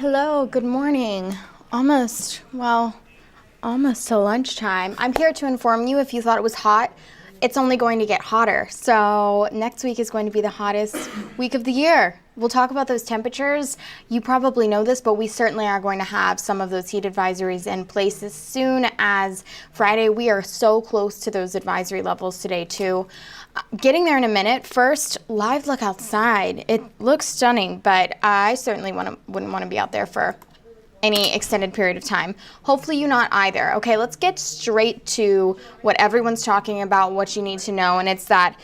Hello, good morning. Almost to lunchtime. I'm here to inform you if you thought it was hot, it's only going to get hotter. So next week is going to be the hottest week of the year. We'll talk about those temperatures. You probably know this, but we certainly are going to have some of those heat advisories in place as soon as Friday. We are so close to those advisory levels today too. Getting there in a minute. First, live look outside. It looks stunning, but I certainly wouldn't want to be out there for any extended period of time. Hopefully you not either. Okay, let's get straight to what everyone's talking about, what you need to know, and it's that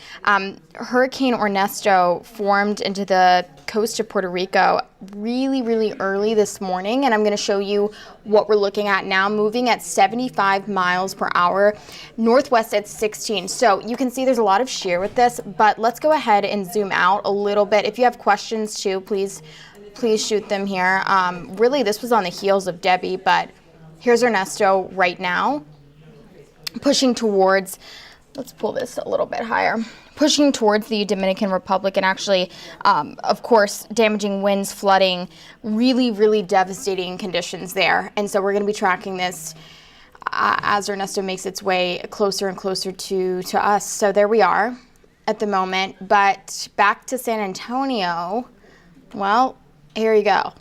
Hurricane Ernesto formed into the coast of Puerto Rico really early this morning, and I'm going to show you what we're looking at now, moving at 75 miles per hour, northwest at 16. So you can see there's a lot of shear with this, but let's go ahead and zoom out a little bit. If you have questions too, please shoot them here. Really, this was on the heels of Debbie, but here's Ernesto right now, pushing towards, let's pull this a little bit higher, pushing towards the Dominican Republic, and actually, of course, damaging winds, flooding, really devastating conditions there. And so we're going to be tracking this as Ernesto makes its way closer and closer to us. So there we are at the moment. But back to San Antonio, well, here you go.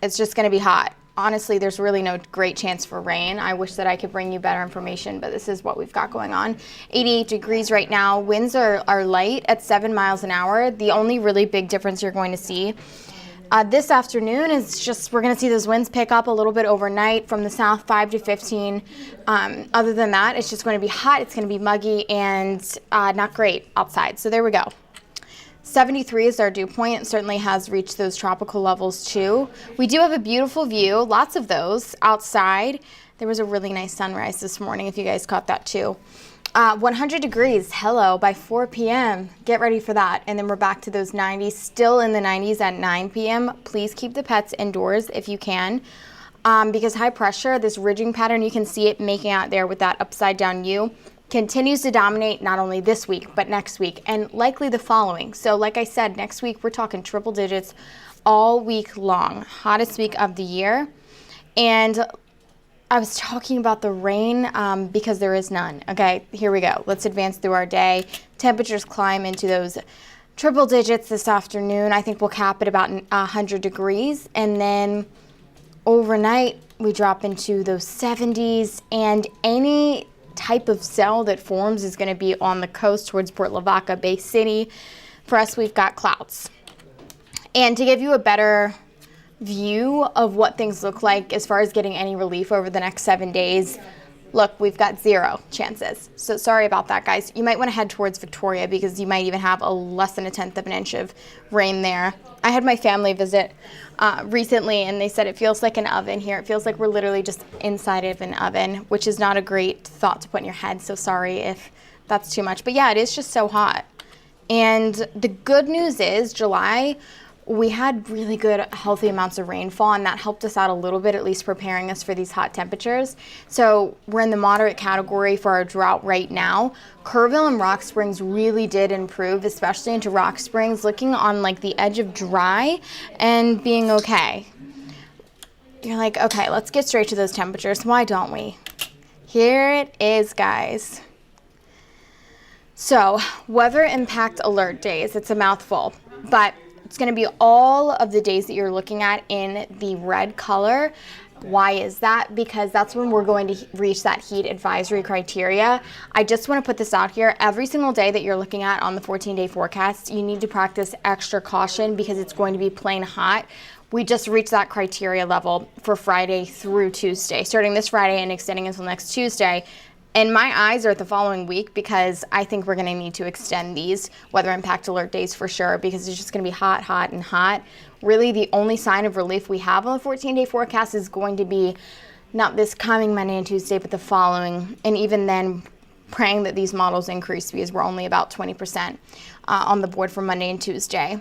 It's just going to be hot. Honestly, there's really no great chance for rain. I wish that I could bring you better information, but this is what we've got going on. 88 degrees right now. Winds are light at 7 miles an hour. The only really big difference you're going to see this afternoon is just we're going to see those winds pick up a little bit overnight from the south, 5 to 15. Other than that, it's just going to be hot. It's going to be muggy and not great outside. So there we go. 73 is our dew point. It certainly has reached those tropical levels too. We do have a beautiful view, lots of those outside. There was a really nice sunrise this morning, if you guys caught that too. 100 degrees, hello, by 4 p.m. Get ready for that. And then we're back to those 90s, still in the 90s at 9 p.m. Please keep the pets indoors if you can. Because high pressure, this ridging pattern, you can see it making out there with that upside down U, continues to dominate not only this week, but next week, and likely the following. So like I said, next week we're talking triple digits all week long. Hottest week of the year. And I was talking about the rain because there is none. Okay, here we go. Let's advance through our day. Temperatures climb into those triple digits this afternoon. I think we'll cap at about 100 degrees. And then overnight, we drop into those 70s, and any type of cell that forms is going to be on the coast towards Port Lavaca, Bay City. For us, we've got clouds. And to give you a better view of what things look like as far as getting any relief over the next 7 days, look, we've got 0 chances. So sorry about that, guys. You might want to head towards Victoria because you might even have a less than 1/10 of an inch of rain there. I had my family visit recently, and they said it feels like an oven here. It feels like we're literally just inside of an oven, which is not a great thought to put in your head. So sorry if that's too much. But yeah, it is just so hot. And the good news is July, we had really good, healthy amounts of rainfall, and that helped us out a little bit, at least preparing us for these hot temperatures. So we're in the moderate category for our drought right now. Kerrville and Rock Springs really did improve, especially into Rock Springs, looking on like the edge of dry and being okay. You're like, okay, let's get straight to those temperatures. Why don't we? Here it is, guys. So, weather impact alert days. It's a mouthful, but it's going to be all of the days that you're looking at in the red color. Why is that? Because that's when we're going to reach that heat advisory criteria. I just want to put this out here. Every single day that you're looking at on the 14-day forecast, you need to practice extra caution because it's going to be plain hot. We just reached that criteria level for Friday through Tuesday, starting this Friday and extending until next Tuesday. And my eyes are at the following week because I think we're going to need to extend these weather impact alert days for sure, because it's just going to be hot, hot, and hot. Really, the only sign of relief we have on the 14-day forecast is going to be not this coming Monday and Tuesday, but the following. And even then, praying that these models increase because we're only about 20% on the board for Monday and Tuesday.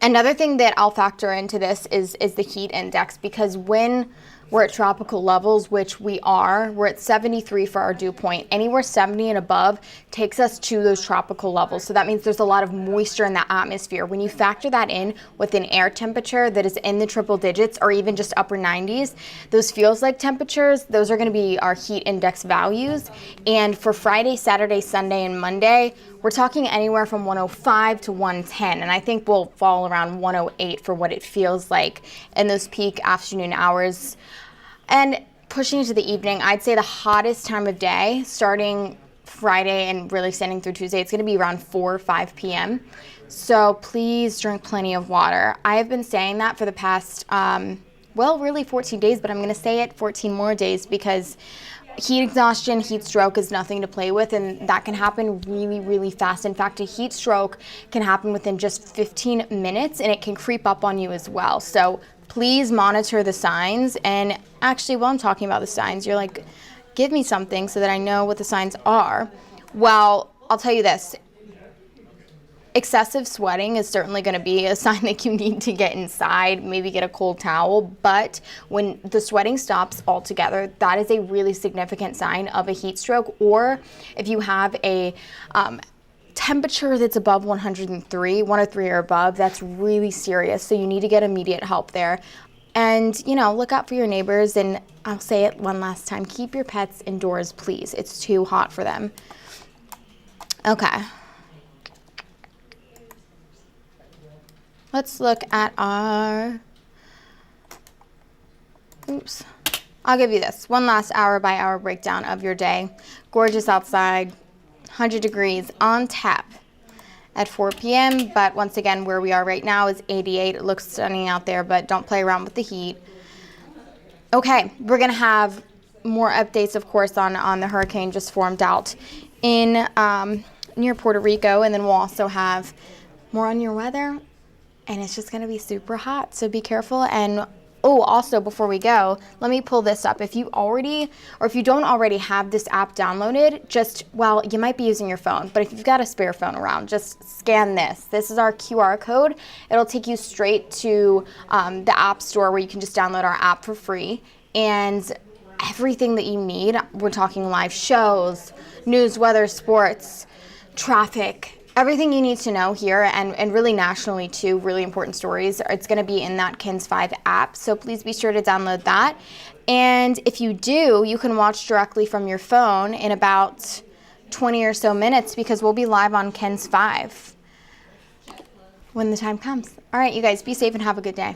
Another thing that I'll factor into this is the heat index, because when we're at tropical levels, which we are. We're at 73 for our dew point. Anywhere 70 and above takes us to those tropical levels. So that means there's a lot of moisture in the atmosphere. When you factor that in with an air temperature that is in the triple digits or even just upper 90s, those feels like temperatures, those are going to be our heat index values. And for Friday, Saturday, Sunday, and Monday, we're talking anywhere from 105 to 110, and I think we'll fall around 108 for what it feels like in those peak afternoon hours. And pushing into the evening, I'd say the hottest time of day, starting Friday and really extending through Tuesday, it's going to be around 4 or 5 p.m. So please drink plenty of water. I have been saying that for the past, really 14 days, but I'm going to say it 14 more days because heat exhaustion, heat stroke is nothing to play with, and that can happen really, really fast. In fact, a heat stroke can happen within just 15 minutes, and it can creep up on you as well. So please monitor the signs. And actually, while I'm talking about the signs, you're like, give me something so that I know what the signs are. Well, I'll tell you this. Excessive sweating is certainly going to be a sign that you need to get inside, maybe get a cold towel. But when the sweating stops altogether, that is a really significant sign of a heat stroke. Or if you have a temperature that's above 103 or above, that's really serious. So you need to get immediate help there. And, look out for your neighbors. And I'll say it one last time, keep your pets indoors, please. It's too hot for them. Okay. Let's look at our, I'll give you this. One last hour by hour breakdown of your day. Gorgeous outside, 100 degrees on tap at 4 p.m. But once again, where we are right now is 88. It looks stunning out there, but don't play around with the heat. Okay, we're going to have more updates, of course, on the hurricane just formed out in near Puerto Rico. And then we'll also have more on your weather. And it's just going to be super hot, so be careful. And also before we go, let me pull this up. If you don't already have this app downloaded, you might be using your phone, but if you've got a spare phone around, just scan this. This is our QR code. It'll take you straight to the App Store where you can just download our app for free. And everything that you need, we're talking live shows, news, weather, sports, traffic, everything you need to know here, and really nationally too, really important stories. It's going to be in that KENS 5 app, so please be sure to download that. And if you do, you can watch directly from your phone in about 20 or so minutes because we'll be live on KENS 5 when the time comes. All right, you guys, be safe and have a good day.